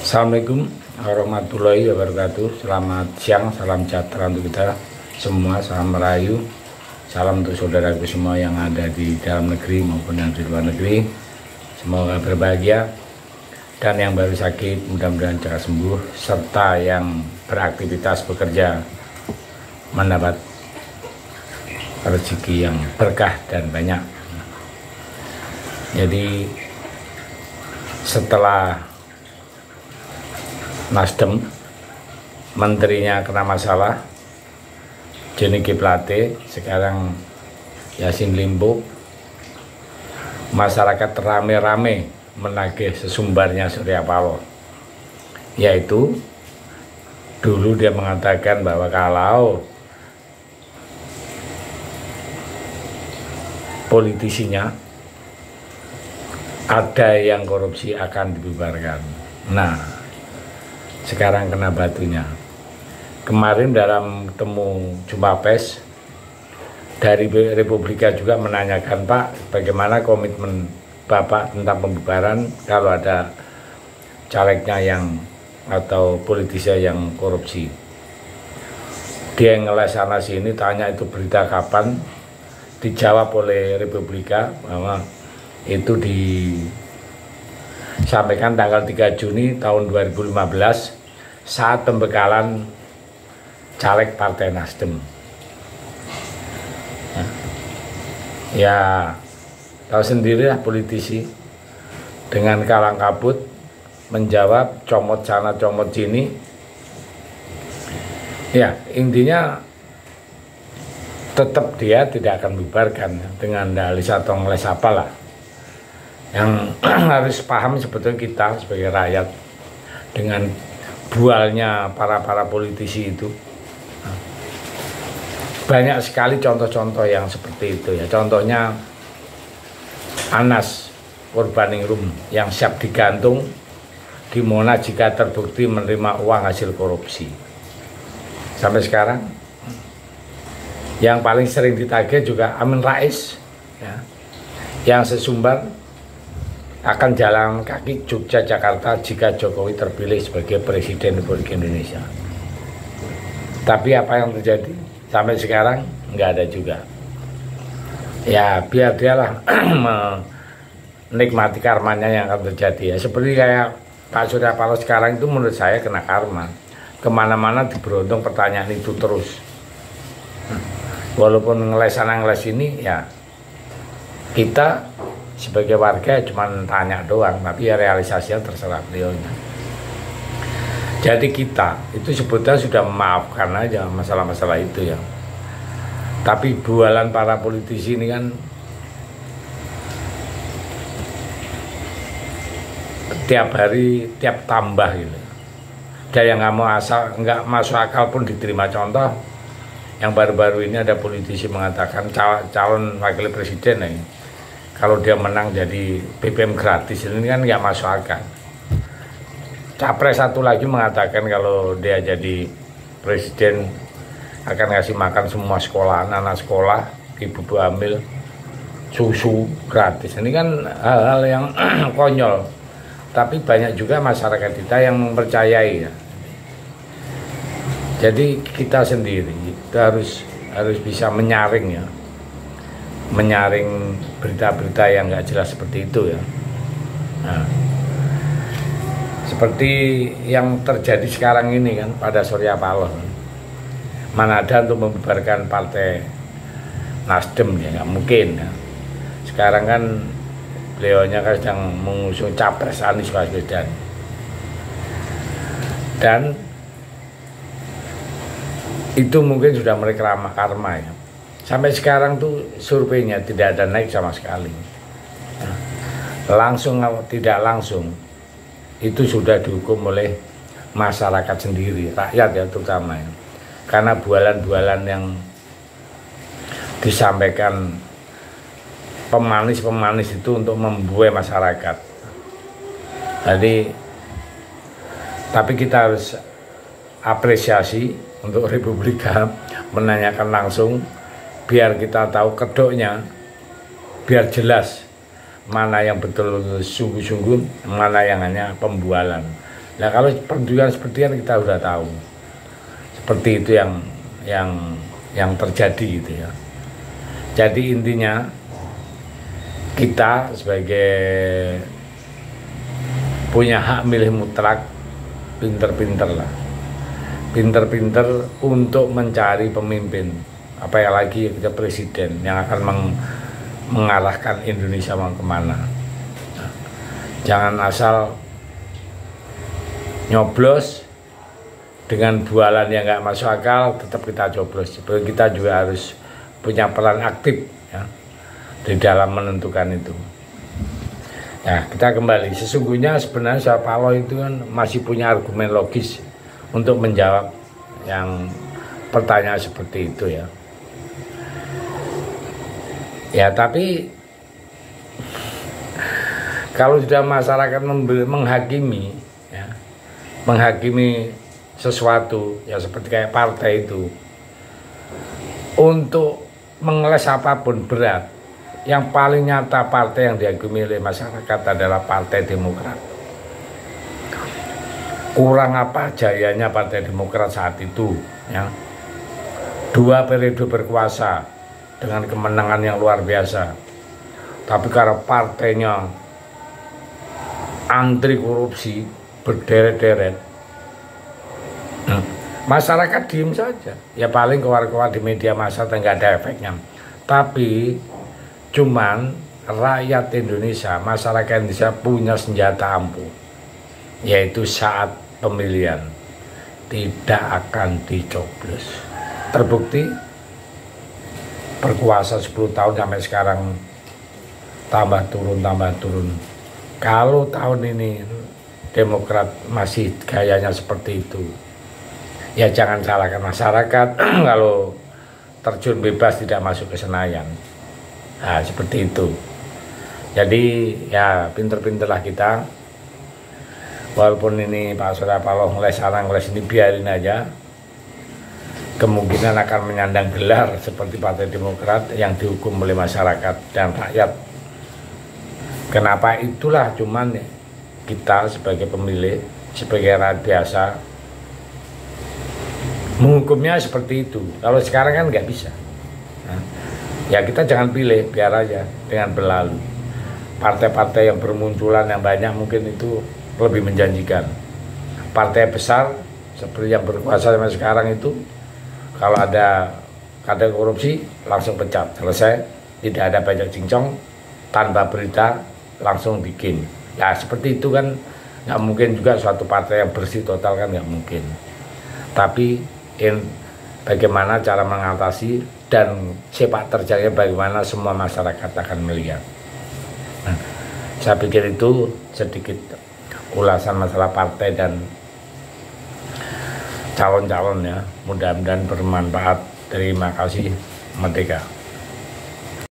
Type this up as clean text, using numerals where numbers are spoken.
Assalamualaikum warahmatullahi wabarakatuh. Selamat siang, salam sejahtera untuk kita semua, salam merayu, salam untuk saudaraku semua yang ada di dalam negeri maupun yang di luar negeri. Semoga berbahagia, dan yang baru sakit mudah-mudahan cepat sembuh, serta yang beraktivitas bekerja mendapat rezeki yang berkah dan banyak. Jadi setelah Nasdem menterinya kena masalah, Johnny G. Plate, sekarang Yassin Limpo, masyarakat rame-rame menagih sesumbarnya Surya Paloh, yaitu dulu dia mengatakan bahwa kalau politisinya ada yang korupsi akan dibubarkan. Nah, sekarang kena batunya. Kemarin dalam temu jumpa pers dari Republika juga menanyakan, Pak, bagaimana komitmen Bapak tentang pembubaran kalau ada calegnya yang atau politisi yang korupsi. Dia ngeles sana sini, tanya itu berita kapan, dijawab oleh Republika bahwa itu disampaikan tanggal 3 Juni tahun 2015 saat pembekalan caleg Partai Nasdem. Ya, tahu sendirilah politisi dengan kalang kabut menjawab comot sana comot sini. Ya, intinya tetap dia tidak akan bubarkan dengan dalih atau ngeles apalah. Yang harus paham sebetulnya kita sebagai rakyat dengan bualnya para politisi itu. Banyak sekali contoh-contoh yang seperti itu ya. Contohnya Anas Urbaningrum yang siap digantung di Monas jika terbukti menerima uang hasil korupsi. Sampai sekarang yang paling sering ditagih juga Amin Rais ya, yang sesumbar akan jalan kaki Jogja Jakarta jika Jokowi terpilih sebagai Presiden Republik Indonesia. Tapi apa yang terjadi sampai sekarang nggak ada juga. Ya biar dialah menikmati karmanya yang akan terjadi ya. Seperti kayak Pak Surya Paloh sekarang itu menurut saya kena karma. Kemana-mana diberuntung pertanyaan itu terus. Walaupun ngeles sana ngeles ini ya, kita sebagai warga cuma tanya doang, tapi ya realisasinya terserah beliaunya. Jadi kita itu sebetulnya sudah memaafkan aja masalah-masalah itu ya. Tapi bualan para politisi ini kan tiap hari tiap tambah gitu. Ada yang nggak masuk akal pun diterima. Contoh yang baru-baru ini ada politisi mengatakan calon wakil presiden nih, kalau dia menang jadi BBM gratis, ini kan nggak masuk akal. Capres satu lagi mengatakan kalau dia jadi presiden akan ngasih makan semua sekolah, anak-anak sekolah, ibu hamil, susu gratis. Ini kan hal-hal yang konyol. Tapi banyak juga masyarakat kita yang mempercayai ya. Jadi kita sendiri kita harus bisa menyaring ya. Menyaring berita-berita yang nggak jelas seperti itu ya. Nah, seperti yang terjadi sekarang ini kan pada Surya Paloh, mana ada untuk membubarkan Partai Nasdem ya, nggak mungkin ya. Sekarang kan beliaunya kan sedang mengusung capres Anies Baswedan, dan itu mungkin sudah mulai karma ya. Sampai sekarang tuh surveinya tidak ada naik sama sekali. Nah, langsung atau tidak langsung itu sudah dihukum oleh masyarakat sendiri, rakyat ya terutama ya. Karena bualan-bualan yang disampaikan pemanis itu untuk membuai masyarakat. Jadi tapi kita harus apresiasi untuk Republika menanyakan langsung, biar kita tahu kedoknya, biar jelas mana yang betul sungguh-sungguh, mana yang hanya pembualan. Nah kalau perjuangan seperti yang kita sudah tahu, seperti itu yang terjadi gitu ya. Jadi intinya kita sebagai punya hak milih mutlak, pinter-pinter lah, pinter-pinter untuk mencari pemimpin, apalagi kita presiden yang akan mengarahkan Indonesia mau kemana. Jangan asal nyoblos dengan bualan yang nggak masuk akal, tetap kita coblos. Kita juga harus punya peran aktif ya, di dalam menentukan itu. Ya, kita kembali. Sesungguhnya sebenarnya Surya Paloh itu kan masih punya argumen logis untuk menjawab yang pertanyaan seperti itu ya. Ya, tapi kalau sudah masyarakat menghakimi ya, menghakimi sesuatu ya seperti kayak partai itu, untuk mengeles apapun berat, yang paling nyata partai yang dihakimi oleh masyarakat adalah Partai Demokrat. Kurang apa jayanya Partai Demokrat saat itu ya, 2 periode berkuasa dengan kemenangan yang luar biasa, tapi karena partainya antri korupsi berderet-deret, masyarakat diem saja ya, paling keluar-keluar di media massa nggak ada efeknya. Tapi cuman rakyat Indonesia, masyarakat Indonesia punya senjata ampuh, yaitu saat pemilihan tidak akan dicoblos. Terbukti berkuasa 10 tahun sampai sekarang tambah turun. Kalau tahun ini Demokrat masih gayanya seperti itu, ya jangan salahkan masyarakat kalau terjun bebas tidak masuk ke Senayan. Nah, seperti itu. Jadi ya pinter-pinterlah kita. Walaupun ini Pak Surya Paloh ngeles sana ngeles ini, biarin aja. Kemungkinan akan menyandang gelar seperti Partai Demokrat yang dihukum oleh masyarakat dan rakyat. Kenapa? Itulah cuman kita sebagai pemilih, sebagai rakyat biasa, menghukumnya seperti itu. Kalau sekarang kan nggak bisa. Nah, ya kita jangan pilih, biar aja dengan berlalu. Partai-partai yang bermunculan yang banyak mungkin itu lebih menjanjikan. Partai besar seperti yang berkuasa sampai sekarang itu, kalau ada korupsi langsung pecat, selesai, tidak ada pajak cincong, tanpa berita langsung bikin. Ya seperti itu kan nggak mungkin juga suatu partai yang bersih total, kan nggak mungkin. Tapi bagaimana cara mengatasi dan sepak terjangnya bagaimana semua masyarakat akan melihat. Nah, saya pikir itu sedikit ulasan masalah partai dan calon-calon ya. Mudah-mudahan bermanfaat. Terima kasih. Merdeka.